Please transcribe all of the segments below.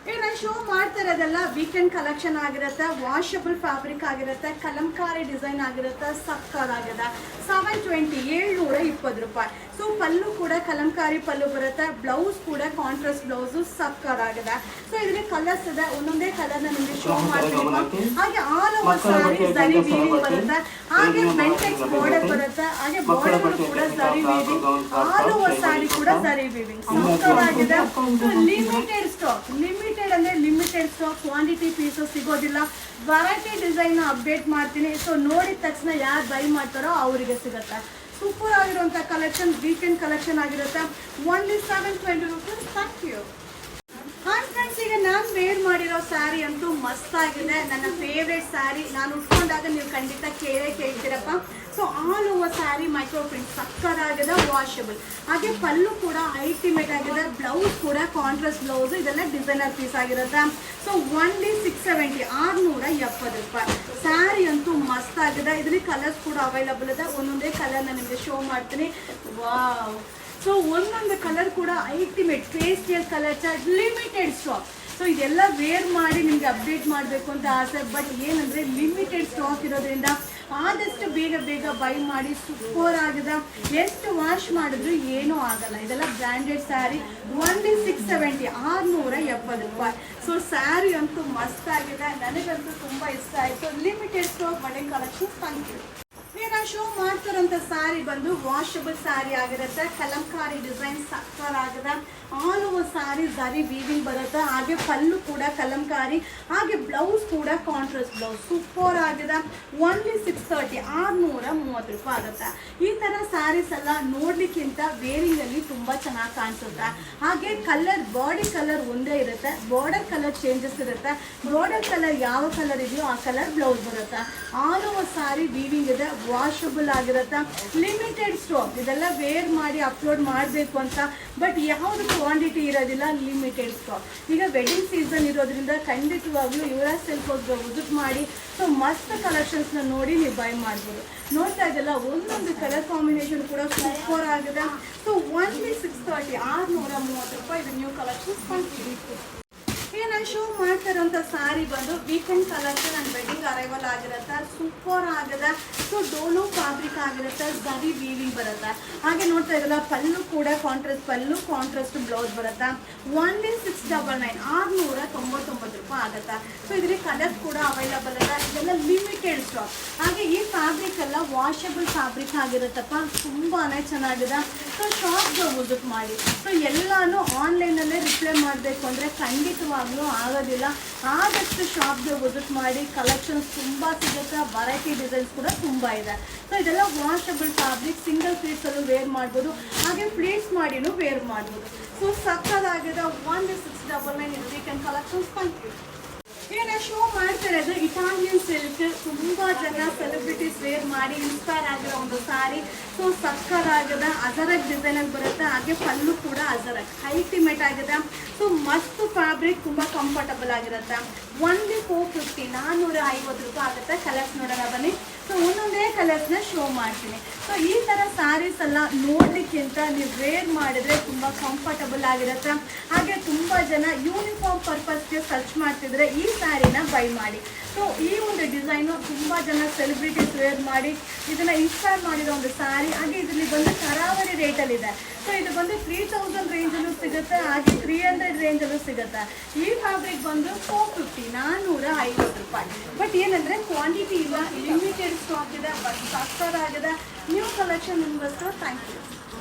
ನಾನು ಶೋ ಮಾಡ್ತಾ ಇರೋದೆಲ್ಲ ವೀಕೆಂಡ್ ಕಲೆಕ್ಷನ್ ಆಗಿರುತ್ತೆ, ವಾಷಬಲ್ ಫ್ಯಾಬ್ರಿಕ್ ಆಗಿರುತ್ತೆ, ಕಲಂಕಾರಿ ಡಿಸೈನ್ ಆಗಿರುತ್ತೆ, ಸಕ್ಕತ್ತಾಗಿದೆ. 720 720 ರೂಪಾಯಿ. ಸೊ ಪಲ್ಲು ಕೂಡ ಕಲಂಕಾರಿ ಪಲ್ಲು ಬರುತ್ತೆ, ಬ್ಲೌಸ್ ಕೂಡ ಕಾಂಟ್ರಾಸ್ಟ್ ಬ್ಲೌಸು ಸಕ್ಕತ್ತಾಗಿದೆ. ಸೊ ಇದರಲ್ಲಿ ಕಲರ್ಸ್ ಇದೆ, ಒಂದೊಂದೇ ಕಲರ್ನ ನಿಮಗೆ ಶೋ ಮಾಡ್ತೀನಿ. ಹಾಗೆ ಆಲ್ ಓವರ್ ಸಾರಿ ಝರಿ ವೀವಿಂಗ್ ಬರುತ್ತೆ, ಹಾಗೆ ಮೆಂಟೆಕ್ಸ್ ಬಾರ್ಡರ್ ಬರುತ್ತೆ, ಹಾಗೆ ಬಾರ್ಡರ್ ಕೂಡ ಝರಿ ವೀವಿಂಗ್, ಆಲ್ ಓವರ್ ಸಾರಿ ಕೂಡ ಝರಿ ವೀವಿಂಗ್ ಸಕ್ಕತ್ತಾಗಿದೆ. ಲಿಮಿಟೆಡ್ ಸ್ಟಾಕ್, ಲಿಮಿಟೆಡ್ ಅಂದ್ರೆ ಲಿಮಿಟೆಡ್ ಸ್ಟಾಕ್, ಕ್ವಾಂಟಿಟಿ ಪೀಸಸ್ ಸಿಗೋದಿಲ್ಲ. ವೆರೈಟಿ ಡಿಸೈನ್ ಅಪ್ಡೇಟ್ ಮಾಡ್ತೀನಿ. ಸೊ ನೋಡಿದ ತಕ್ಷಣ ಯಾರು ಬೈ ಮಾಡ್ತಾರೋ ಅವರಿಗೆ ಸಿಗುತ್ತೆ. ಸೂಪರ್ ಆಗಿರುವಂಥ ಕಲೆಕ್ಷನ್, ವೀಕೆಂಡ್ ಕಲೆಕ್ಷನ್ ಆಗಿರುತ್ತೆ. Only 720 rupees. Thank you. Hi friends, ಈಗ ನಾನು ವೇರ್ ಮಾಡಿರೋ ಸ್ಯಾರಿ ಅಂತೂ ಮಸ್ತ್ ಆಗಿದೆ. ನನ್ನ ಫೇವ್ರೇಟ್ ಸ್ಯಾರಿ. ನಾನು ಉಟ್ಕೊಂಡಾಗ ನೀವು ಖಂಡಿತ ಕೇಳ್ತೀರಪ್ಪ. So all over saree micro print ಸಕ್ಕತ್ತಾಗಿದೆ, ವಾಷಬಲ್. ಹಾಗೆ ಪಲ್ಲು ಕೂಡ ಅಲ್ಟಿಮೇಟ್ ಆಗಿದೆ, ಬ್ಲೌಸ್ ಕೂಡ ಕಾಂಟ್ರಾಸ್ಟ್ ಬ್ಲೌಸ್, ಇದೆಲ್ಲ ಡಿಸೈನರ್ ಪೀಸ್ ಆಗಿರುತ್ತೆ. ಸೊ ಓನ್ಲಿ 670 670 ರೂಪಾಯಿ. ಸ್ಯಾರಿ ಅಂತೂ ಮಸ್ತ್ ಆಗಿದೆ. ಇದರಲ್ಲಿ ಕಲರ್ಸ್ ಕೂಡ ಅವೈಲಬಲ್ ಇದೆ. ಒಂದೊಂದೇ ಕಲರ್ನ ನಿಮಗೆ ಶೋ ಮಾಡ್ತೀನಿ. ವಾವ್. ಸೊ ಒಂದೊಂದು ಕಲರ್ ಕೂಡ ultimate pastel colour chart, limited stock. So ಇದೆಲ್ಲ ವೇರ್ ಮಾಡಿ ನಿಮಗೆ ಅಪ್ಡೇಟ್ ಮಾಡಬೇಕು ಅಂತ ಆಸೆ, ಬಟ್ ಏನಂದರೆ ಲಿಮಿಟೆಡ್ ಸ್ಟಾಕ್ ಇರೋದ್ರಿಂದ ಆದಷ್ಟು ಬೇಗ ಬೇಗ ಬೈ ಮಾಡಿ. ಸೂಪರ್ ಆಗಿದೆ, ಎಷ್ಟು ವಾಶ್ ಮಾಡಿದ್ರು ಏನೂ ಆಗಲ್ಲ. ಇದೆಲ್ಲ ಬ್ರ್ಯಾಂಡೆಡ್ ಸ್ಯಾರಿ. ಓನ್ಲಿ 670 670 ರೂಪಾಯಿ. ಸೊ ಸ್ಯಾರಿ ಅಂತೂ ಮಸ್ತ್ ಆಗಿದೆ, ನನಗಂತೂ ತುಂಬ ಇಷ್ಟ ಆಯಿತು. ಲಿಮಿಟೆಡ್ ಸ್ಟಾಕ್, ಒಳ್ಳೆ ಕಲೆಕ್ಷನ್. Thank you. ನಾನು ಶೋ ಮಾಡ್ತಿರೋಂಥ ಸ್ಯಾರಿ ಬಂದು ವಾಷಬಲ್ ಸ್ಯಾರಿ ಆಗಿರುತ್ತೆ, ಕಲಂಕಾರಿ ಡಿಸೈನ್ ಸಕ್ಕತ್ತಾಗಿದೆ. All over saree zari weaving ಬರುತ್ತೆ, ಹಾಗೆ ಪಲ್ಲು ಕೂಡ ಕಲಂಕಾರಿ, ಹಾಗೆ ಬ್ಲೌಸ್ ಕೂಡ ಕಾಂಟ್ರಾಸ್ಟ್ ಬ್ಲೌಸ್. ಸೂಪರ್ ಆಗಿದೆ. ಓನ್ಲಿ 630 630 ರೂಪಾಯಿ ಆಗುತ್ತೆ. ಈ ಥರ ಸ್ಯಾರೀಸ್ ಎಲ್ಲ ನೋಡ್ಲಿಕ್ಕಿಂತ ವೇರಿಂಗಲ್ಲಿ ತುಂಬ ಚೆನ್ನಾಗಿ ಕಾಣಿಸುತ್ತೆ. ಹಾಗೆ ಕಲರ್, ಬಾಡಿ ಕಲರ್ ಒಂದೇ ಇರುತ್ತೆ, ಬಾರ್ಡರ್ ಕಲರ್ ಚೇಂಜಸ್ ಇರುತ್ತೆ. ಬಾರ್ಡರ್ ಕಲರ್ ಯಾವ ಕಲರ್ ಇದೆಯೋ ಆ ಕಲರ್ ಬ್ಲೌಸ್ ಬರುತ್ತೆ. ಆಲ್ ಓವರ್ ಸ್ಯಾರಿ ವೀವಿಂಗ್ ಇದೆ, ವಾಷಬಲ್ ಆಗಿರುತ್ತೆ. Limited stock. ಇದೆಲ್ಲ ವೇರ್ ಮಾಡಿ ಅಪ್ಲೋಡ್ ಮಾಡಬೇಕು ಅಂತ, ಬಟ್ ಯಾವುದು ಕ್ವಾಂಟಿಟಿ ಇರೋದಿಲ್ಲ, ಲಿಮಿಟೆಡ್ ಸ್ಟಾಕ್. ಈಗ ವೆಡ್ಡಿಂಗ್ ಸೀಸನ್ ಇರೋದ್ರಿಂದ ಖಂಡಿತವಾಗ್ಲೂ ಇವರ ಸೆಲ್ಫ್ ವಿಸಿಟ್ ಮಾಡಿ. ಸೊ ಮಸ್ತ್ ಕಲೆಕ್ಷನ್ಸ್ನ ನೋಡಿ ನೀವು ಬೈ ಮಾಡ್ಬೋದು. ನೋಡ್ತಾ ಇದ್ದಲ್ಲ, ಒಂದೊಂದು ಕಲರ್ ಕಾಂಬಿನೇಷನ್ ಕೂಡ ಸೂಪರ್ ಆಗಿದೆ. ಸೊ ಓನ್ಲಿ 630 630 ರೂಪಾಯಿ. ಇದು ನ್ಯೂ ಕಲೆಕ್ಷನ್ಸ್. ಈಗ ನಾನು ಶೋ ಮಾಡ್ತಾ ಇರೋಂಥ ಸ್ಯಾರಿ ಬಂದು weekend collection and wedding arrival ಆಗಿರುತ್ತೆ. ಸೂಪರ್ ಆಗಿದೆ. ಸೊ ಡೋಲೋ ಫ್ಯಾಬ್ರಿಕ್ ಆಗಿರುತ್ತೆ, ಝರಿ ವೀವಿಂಗ್ ಬರುತ್ತೆ. ಹಾಗೆ ನೋಡ್ತಾ ಇದ್ದಲ್ಲ, ಪಲ್ಲು ಕೂಡ ಕಾಂಟ್ರಾಸ್ಟ್ ಪಲ್ಲು, ಕಾಂಟ್ರಾಸ್ಟ್ ಬ್ಲೌಸ್ ಬರುತ್ತೆ. ಓನ್ಲಿ 699 699 ರೂಪಾಯಿ ಆಗುತ್ತೆ. ಸೊ ಇದರಲ್ಲಿ ಕಲರ್ಸ್ ಕೂಡ ಅವೈಲಬಲ್ ಇದೆ. ಇದೆಲ್ಲ ಲಿಮಿಟೆಡ್ ಸ್ಟಾಕ್. ಹಾಗೆ ಈ ಫ್ಯಾಬ್ರಿಕ್ ಎಲ್ಲ ವಾಷಬಲ್ ಫ್ಯಾಬ್ರಿಕ್ ಆಗಿರುತ್ತಪ್ಪ, ತುಂಬಾ ಚೆನ್ನಾಗಿದೆ. ಸೊ ಶಾಪ್ಗೆ ವಿಸಿಟ್ ಮಾಡಿ. ಸೊ ಎಲ್ಲಾನು ಆನ್ಲೈನಲ್ಲೇ ರಿಪ್ಲೈ ಮಾಡಬೇಕು ಅಂದರೆ ಖಂಡಿತವಾಗಿ ಆಗೋದಿಲ್ಲ. ಆದಷ್ಟು ಶಾಪ್ಗೆ ವಿಸಿಟ್ ಮಾಡಿ. ಕಲೆಕ್ಷನ್ಸ್ ತುಂಬ ಸಿಗುತ್ತೆ, ವೆರೈಟಿ ಡಿಸೈನ್ಸ್ ಕೂಡ ತುಂಬ ಇದೆ. ಸೊ ಇದೆಲ್ಲ ವಾಷಬಲ್ ಫ್ಯಾಬ್ರಿಕ್, ಸಿಂಗಲ್ ಪೀಸಲ್ಲೂ ವೇರ್ ಮಾಡ್ಬೋದು, ಹಾಗೆ ಪ್ಲೇಟ್ಸ್ ಮಾಡಿನೂ ವೇರ್ ಮಾಡ್ಬೋದು. ಸೊ ಸಕ್ಕತ್ತಾಗಿದೆ. 1699 ಇದು ವೀಕೆಂಡ್ ಕಲೆಕ್ಷನ್ಸ್. Thank you. ಈಗ ನಾನು ಶೋ ಮಾಡ್ತಾ ಇರೋದು ಇಟಾಲಿಯನ್ ಸಿಲ್ಕ್. ತುಂಬ ಜನ ಸೆಲೆಬ್ರಿಟೀಸ್ ವೇರ್ ಮಾಡಿ ಇನ್ಸ್ಪೈರ್ ಆಗಿರೋ ಒಂದು ಸ್ಯಾರಿ. ಸೊ ಸಕ್ಕತ್ತಾಗಿದೆ, ಅಜರಕ್ ಡಿಸೈನಲ್ಲಿ ಬರುತ್ತೆ. ಹಾಗೆ ಪಲ್ಲು ಕೂಡ ಅಜರಕ್, ಅಲ್ಟಿಮೇಟ್ ಆಗಿದೆ. ಸೊ ಮಸ್ತ್ ಫ್ಯಾಬ್ರಿಕ್, ತುಂಬ ಕಂಫರ್ಟಬಲ್ ಆಗಿರುತ್ತೆ. ಓನ್ಲಿ 450 450 ರೂಪಾಯಿ ಆಗುತ್ತೆ. ಕಲರ್ಸ್ ನೋಡೋಣ ಬನ್ನಿ. ಸೊ ಒಂದೊಂದೇ ಕಲರ್ಸ್ನ ಶೋ ಮಾಡ್ತೀನಿ. ಸೊ ಈ ಥರ ಸ್ಯಾರೀಸ್ ಎಲ್ಲ ನೋಡಲಿಕ್ಕಿಂತ ನೀವು ವೇರ್ ಮಾಡಿದ್ರೆ ತುಂಬ ಕಂಫರ್ಟಬಲ್ ಆಗಿರುತ್ತೆ. ಹಾಗೆ ತುಂಬ ಜನ ಯೂನಿಫಾರ್ಮ್ ಪರ್ಪಸ್ಗೆ ಸರ್ಚ್ ಮಾಡ್ತಿದ್ರೆ ಈ ಸ್ಯಾರಿನ ಬೈ ಮಾಡಿ. ಸೊ ಈ ಒಂದು ಡಿಸೈನು ತುಂಬ ಜನ ಸೆಲೆಬ್ರಿಟೀಸ್ ವೇರ್ ಮಾಡಿ ಇದನ್ನು ಇನ್ಸ್ಪೈರ್ ಮಾಡಿರೋ ಒಂದು ಸ್ಯಾರಿ. ಹಾಗೆ ಇದರಲ್ಲಿ ಬಂದು ಕರಾವಳಿ ರೇಟಲ್ಲಿದೆ. ಸೊ ಇದು ಬಂದು 3000 ರೇಂಜಲ್ಲೂ ಸಿಗುತ್ತೆ, ಹಾಗೆ 300 ರೇಂಜಲ್ಲೂ ಸಿಗುತ್ತೆ. ಈ ಫ್ಯಾಬ್ರಿಕ್ ಬಂದು 450 450 ರೂಪಾಯಿ. ಬಟ್ ಏನಂದರೆ ಕ್ವಾಂಟಿಟಿ ಇಲ್ಲ, ಲಿಮಿಟೆಡ್ ಸ್ಟಾಕ್ ಇದೆ, ಬಟ್ ಸಕ್ಕತ್ತಾಗಿದೆ. ನ್ಯೂ ಕಲೆಕ್ಷನ್ ನಿಮಗೋಸ್ಕರ. Thank you.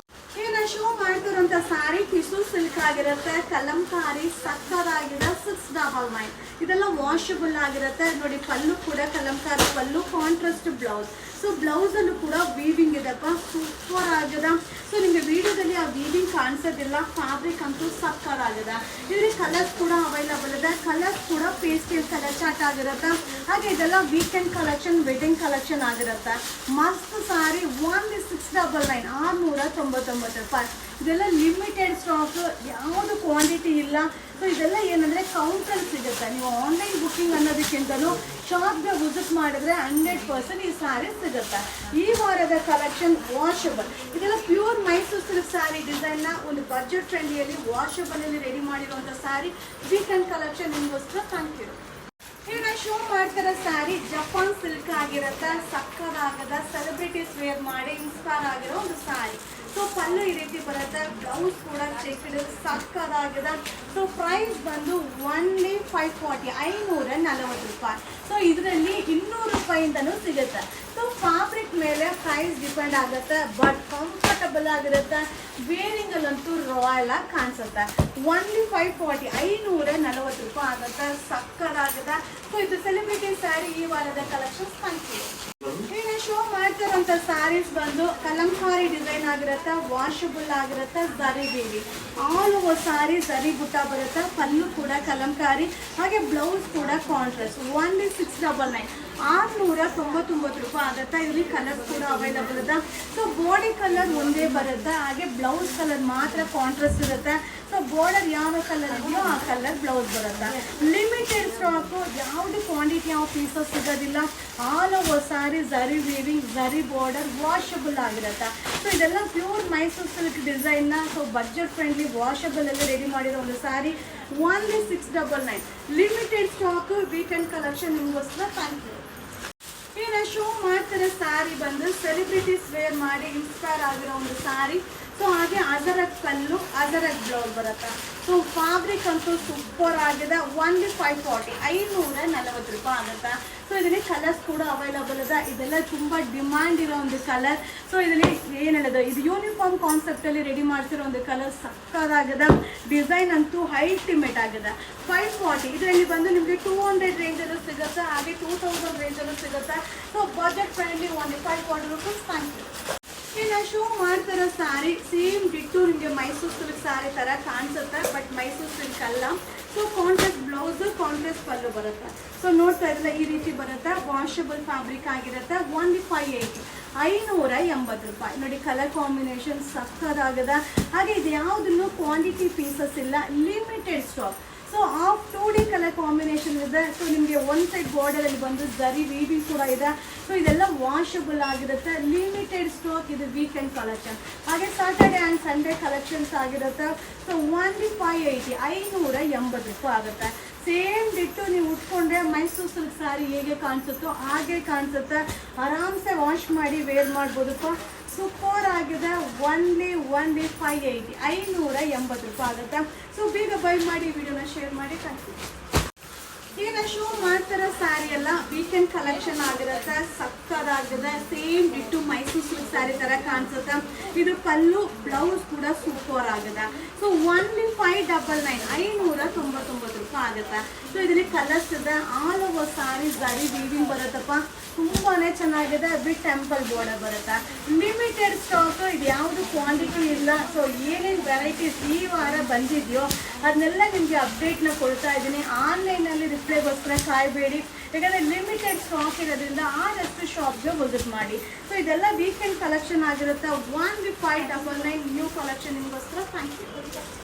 ಈಗ ನಾನು ಶೋ ಮಾಡ್ತಿರೋಂಥ ಸ್ಯಾರಿ ಟಿಶ್ಯೂ ಸಿಲ್ಕ್ ಆಗಿರುತ್ತೆ, ಕಲಂಕಾರಿ ಸಕ್ಕತ್ತಾಗಿದೆ. 699 ಇದೆಲ್ಲ ವಾಷಬಲ್ ಆಗಿರುತ್ತೆ. ನೋಡಿ, ಪಲ್ಲು ಕೂಡ ಕಲಂಕಾರಿ ಪಲ್ಲು, ಕಾಂಟ್ರಾಸ್ಟ್ ಬ್ಲೌಸ್. ಸೊ ಬ್ಲೌಸಲ್ಲೂ ಕೂಡ ವೀವಿಂಗ್ ಇದೆಪ್ಪ, ಸೂಪರ್ ಆಗಿದೆ. ಸೊ ನಿಮಗೆ ವಿಡಿಯೋದಲ್ಲಿ ಆ ವೀವಿಂಗ್ ಕಾಣಿಸೋದಿಲ್ಲ, ಫ್ಯಾಬ್ರಿಕ್ ಅಂತೂ ಸಕ್ಕತ್ತಾಗಿದೆ. ಇದರಲ್ಲಿ ಕಲರ್ಸ್ ಕೂಡ ಅವೈಲಬಲ್ ಇದೆ. ಕಲರ್ಸ್ ಕೂಡ ಪೇಸ್ಟಲ್ ಕಲರ್ ಚಾರ್ಟ್ ಆಗಿರುತ್ತೆ. ಹಾಗೆ ಇದೆಲ್ಲ ವೀಕೆಂಡ್ ಕಲೆಕ್ಷನ್, ವೆಡ್ಡಿಂಗ್ ಕಲೆಕ್ಷನ್ ಆಗಿರುತ್ತೆ. ಮಸ್ತ್ ಸ್ಯಾರಿ. ಓನ್ಲಿ 699 699 ರೂಪಾಯಿ. ಇದೆಲ್ಲ ಲಿಮಿಟೆಡ್ ಸ್ಟಾಕ್, ಯಾವುದು ಕ್ವಾಂಟಿಟಿ ಇಲ್ಲ. ಸೊ ಇದೆಲ್ಲ ಏನಂದರೆ ಕೌಂಟರ್ ಸಿಗುತ್ತೆ. ನೀವು ಆನ್ಲೈನ್ ಬುಕ್ಕಿಂಗ್ ಅನ್ನೋದಕ್ಕಿಂತಲೂ ಶಾಪ್ಗೆ ವಿಸಿಟ್ ಮಾಡಿದ್ರೆ 100% ಈ ಸ್ಯಾರಿ ಸಿಗುತ್ತೆ. ಈ ವಾರದ ಕಲೆಕ್ಷನ್ ವಾಷಬಲ್, ಇದೆಲ್ಲ ಪ್ಯೂರ್ ಮೈಸೂರು ಸಿಲ್ಕ್ ಸ್ಯಾರಿ ಡಿಸೈನ್ನ ಒಂದು ಬಜೆಟ್ ಫ್ರೆಂಡ್ಲಿಯಲ್ಲಿ ವಾಷಬಲಲ್ಲಿ ರೆಡಿ ಮಾಡಿರುವಂಥ ಸ್ಯಾರಿ ವೀಕೆಂಡ್ ಕಲೆಕ್ಷನ್ ನಿಮಗೋಸ್ಕರ. Thank you. ಈಗ ನಾನು ಶೋ ಮಾಡ್ತಿರೋ ಸ್ಯಾರಿ ಜಪಾನ್ ಸಿಲ್ಕ್ ಆಗಿರುತ್ತೆ, ಸಕ್ಕದಾಗದ ಸೆಲೆಬ್ರಿಟೀಸ್ ವೇರ್ ಮಾಡಿ ಇನ್ಸ್ಪೈರ್ ಆಗಿರೋ ಒಂದು ಸ್ಯಾರಿ. ಸೊ ಪಲ್ಲು ಈ ರೀತಿ ಬರುತ್ತೆ, ಬ್ಲೌಸ್ ಕೂಡ ಚೆಕ್ಡ್ ಸಕ್ಕದಾಗಿದೆ. ಸೊ ಪ್ರೈಸ್ ಬಂದು ಓನ್ಲಿ 540, 540 ರೂಪಾಯಿ. ಸೊ ಇದರಲ್ಲಿ 200 ರೂಪಾಯಿಂದನೂ ಸಿಗುತ್ತೆ. ಸೊ ಫ್ಯಾಬ್ರಿಕ್ ಮೇಲೆ ಪ್ರೈಸ್ ಡಿಪೆಂಡ್ ಆಗುತ್ತೆ, ಬಟ್ ಕಂಫರ್ಟಬಲ್ ಆಗಿರುತ್ತೆ. ವೇರಿಂಗಲ್ಲಂತೂ ರಾಯಲ್ ಆಗಿ ಕಾಣಿಸುತ್ತೆ. ಓನ್ಲಿ 540, 540 ರೂಪಾಯಿ ಆಗುತ್ತೆ. ಸಕ್ಕದಾಗಿದೆ. ಸೊ ಇದು ಸೆಲೆಬ್ರಿಟಿ ಸ್ಯಾರಿ ಈ ವಾರದ ಕಲೆಕ್ಷನ್ಸ್. Thank you. ಈಗ ಶೋ ಮಾಡ್ತಿರೋಂಥ ಸ್ಯಾರೀಸ್ ಬಂದು ಕಲಂಕಾರಿ ಡಿಸೈನ್ ಆಗಿರುತ್ತೆ, ವಾಷಬಲ್ ಆಗಿರುತ್ತೆ, ಜರಿ ಬೇಬಿ ಆಲ್ ಓವರ್ ಸ್ಯಾರಿ ಜರಿ ಬುಟ್ಟ ಬರುತ್ತೆ. ಪಲ್ಲು ಕೂಡ ಕಲಂಕಾರಿ, ಹಾಗೆ ಬ್ಲೌಸ್ ಕೂಡ ಕಾಂಟ್ರಾಸ್ಟ್. ಓನ್ಲಿ 699, 699 ರೂಪಾಯಿ ಆಗುತ್ತೆ. ಇದರಲ್ಲಿ ಕಲರ್ ಕೂಡ ಅವೈಲಬಲ್ ಇದೆ. ಸೊ ಬಾಡಿ ಕಲರ್ ಒಂದೇ ಬರುತ್ತೆ, ಹಾಗೆ ಬ್ಲೌಸ್ ಕಲರ್ ಮಾತ್ರ ಕಾಂಟ್ರಾಸ್ಟ್ ಇರುತ್ತೆ. ಸೊ ಬಾರ್ಡರ್ ಯಾವ ಕಲರ್ ಇದೆಯೋ ಆ ಕಲರ್ ಬ್ಲೌಸ್ ಬರುತ್ತೆ. ಲಿಮಿಟೆಡ್ ಸ್ಟಾಕು, ಯಾವುದು ಕ್ವಾಂಟಿಟಿ ಆಫ್ ಪೀಸಸ್ ಸಿಗೋದಿಲ್ಲ. All over saree zari weaving, zari border, washable ಆಗಿರುತ್ತೆ. ಸೊ ಇದೆಲ್ಲ ಪ್ಯೂರ್ ಮೈಸೂರು ಸಿಲ್ಕ್ ಡಿಸೈನ್ನ. ಸೊ ಬಜೆಟ್ ಫ್ರೆಂಡ್ಲಿ ವಾಷಬಲ್ ಅಲ್ಲಿ ರೆಡಿ ಮಾಡಿರೋ ಒಂದು saree. Only 699, limited stock, weekend collection ನಿಮಗೋಸ್ಕರ. Thank you. ಈಗ ಶೋ ಮಾಡ್ತಿರೋ ಸ್ಯಾರಿ ಬಂದು ಸೆಲೆಬ್ರಿಟೀಸ್ ವೇರ್ ಮಾಡಿ ಇನ್ಸ್ಪೈರ್ ಆಗಿರೋ ಒಂದು ಸ್ಯಾರಿ. ಸೊ ಹಾಗೆ ಅದರದ್ದು ಪಲ್ಲು, ಅದರದ್ದು ಬ್ಲೌಸ್ ಬರುತ್ತೆ. ಸೊ ಫ್ಯಾಬ್ರಿಕ್ ಅಂತೂ ಸೂಪರ್ ಆಗಿದೆ. ಓನ್ಲಿ 540, 540 ರೂಪಾಯಿ ಆಗುತ್ತೆ. ಸೊ ಇದರಲ್ಲಿ ಕಲರ್ಸ್ ಕೂಡ ಅವೈಲಬಲ್ ಇದೆ. ಇದೆಲ್ಲ ತುಂಬ ಡಿಮ್ಯಾಂಡ್ ಇರೋ ಒಂದು ಕಲರ್. ಸೊ ಇದರಲ್ಲಿ ಏನು ಹೇಳೋದು, ಇದು ಯೂನಿಫಾರ್ಮ್ ಕಾನ್ಸೆಪ್ಟಲ್ಲಿ ರೆಡಿ ಮಾಡ್ತಿರೋ ಒಂದು ಕಲರ್ ಸಕ್ಕದಾಗಿದೆ. ಡಿಸೈನ್ ಅಂತೂ ಅಲ್ಟಿಮೇಟ್ ಆಗಿದೆ. 540, ಇದರಲ್ಲಿ ಬಂದು ನಿಮಗೆ 200 ರೇಂಜಲ್ಲೂ ಸಿಗುತ್ತೆ, ಹಾಗೆ 2000 ರೇಂಜಲ್ಲೂ ಸಿಗುತ್ತೆ. So budget friendly only 540 rupees. Thank you. ಇನ್ನು ಶೋ ಮಾಡ್ತಿರೋ ಸ್ಯಾರಿ ಸೇಮ್ ಡಿಟ್ಟು ನಿಮಗೆ ಮೈಸೂರು ಸಿಲ್ಕ್ ಸ್ಯಾರಿ ಥರ ಕಾಣಿಸುತ್ತೆ, ಬಟ್ ಮೈಸೂರು ಸಿಲ್ಕ್ ಅಲ್ಲ. ಸೊ ಕಾಂಟ್ರಾಸ್ಟ್ ಬ್ಲೌಸು, ಕಾಂಟ್ರಾಸ್ಟ್ ಪಲ್ಲು ಬರುತ್ತೆ. ಸೊ ನೋಡ್ತಾ ಇರಲ್ಲ ಈ ರೀತಿ ಬರುತ್ತೆ. ವಾಷಬಲ್ ಫ್ಯಾಬ್ರಿಕ್ ಆಗಿರುತ್ತೆ. ಓನ್ಲಿ 580, 580 ರೂಪಾಯಿ. ನೋಡಿ ಕಲರ್ ಕಾಂಬಿನೇಷನ್ ಸಕ್ಕದಾಗಿದೆ. ಹಾಗೆ ಇದು ಯಾವುದನ್ನು ಕ್ವಾಂಟಿಟಿ ಪೀಸಸ್ ಇಲ್ಲ, limited stock. So of 2D colour combination ಇದೆ. ಸೊ ನಿಮಗೆ ಒಂದು ಸೈಡ್ ಬಾರ್ಡರಲ್ಲಿ ಬಂದು ಜರಿ ವೀವಿಂಗ್ ಕೂಡ ಇದೆ. ಸೊ ಇದೆಲ್ಲ ವಾಷಬಲ್ ಆಗಿರುತ್ತೆ. ಲಿಮಿಟೆಡ್ ಸ್ಟಾಕ್, ಇದು ವೀಕೆಂಡ್ ಕಲೆಕ್ಷನ್. ಹಾಗೆ ಸಾಟರ್ಡೆ ಆ್ಯಂಡ್ ಸಂಡೇ ಕಲೆಕ್ಷನ್ಸ್ ಆಗಿರುತ್ತೆ. ಸೊ ಓನ್ಲಿ 580, 580 ರೂಪಾಯಿ ಆಗುತ್ತೆ. ಸೇಮ್ ಡಿಟ್ಟು ನೀವು ಉಟ್ಕೊಂಡ್ರೆ ಮೈಸೂರು ಸಿಲ್ಕ್ ಸ್ಯಾರಿ ಹೇಗೆ ಕಾಣಿಸುತ್ತೋ ಹಾಗೆ ಕಾಣಿಸುತ್ತೆ. ಆರಾಮ್ಸೆ ವಾಶ್ ಮಾಡಿ ವೇರ್ ಮಾಡ್ಬೋದಪ್ಪ. ಸೂಪರ್ ಆಗಿದೆ. ಓನ್ಲಿ 580, 580 ರೂಪಾಯಿ ಆಗುತ್ತೆ. ಸೊ ಬೇಗ ಬೈ ಮಾಡಿ, ವಿಡಿಯೋನ ಶೇರ್ ಮಾಡಿ. Thank you. ಈಗ ನಾನು ಶೋ ಮಾಡ್ತಿರೋ ಸ್ಯಾರಿ ಎಲ್ಲ ವೀಕೆಂಡ್ ಕಲೆಕ್ಷನ್ ಆಗಿರುತ್ತೆ. ಸಕ್ಕದಾಗಿದೆ. Same ditto Mysuru silk saree ಥರ ಕಾಣಿಸುತ್ತೆ. ಇದು ಪಲ್ಲು, ಬ್ಲೌಸ್ ಕೂಡ ಸೂಪರ್ ಆಗಿದೆ. ಸೊ ಓನ್ಲಿ 599, 599 ರೂಪಾಯಿ ಆಗುತ್ತೆ. ಸೊ ಇದರಲ್ಲಿ ಕಲರ್ಸ್ ಇದೆ. All over saree zari weaving ಬರುತ್ತಪ್ಪ, ತುಂಬಾ ಚೆನ್ನಾಗಿದೆ. ವಿತ್ ಟೆಂಪಲ್ ಬಾರ್ಡರ್ ಬರುತ್ತೆ. ಲಿಮಿಟೆಡ್ ಸ್ಟಾಕ್, ಇದು ಯಾವುದು ಕ್ವಾಂಟಿಟಿ ಇಲ್ಲ. ಸೊ ಏನೇನು ವೆರೈಟೀಸ್ ಈ ವಾರ ಬಂದಿದೆಯೋ ಅದನ್ನೆಲ್ಲ ನಿಮಗೆ ಅಪ್ಡೇಟ್ನ ಕೊಡ್ತಾ ಇದ್ದೀನಿ. ಆನ್ಲೈನಲ್ಲಿ ರಿಪ್ಲೈಗೋಸ್ಕರ ಕಾಯಬೇಡಿ, ಯಾಕಂದರೆ ಲಿಮಿಟೆಡ್ ಸ್ಟಾಕ್ ಇರೋದ್ರಿಂದ ಆದಷ್ಟು ಶಾಪ್ಗೆ ವಿಸಿಟ್ ಮಾಡಿ. ಸೊ ಇದೆಲ್ಲ ವೀಕೆಂಡ್ ಕಲೆಕ್ಷನ್ ಆಗಿರುತ್ತೆ. 1599 ನ್ಯೂ ಕಲೆಕ್ಷನ್ ನಿಮಗೋಸ್ಕರ. Thank you.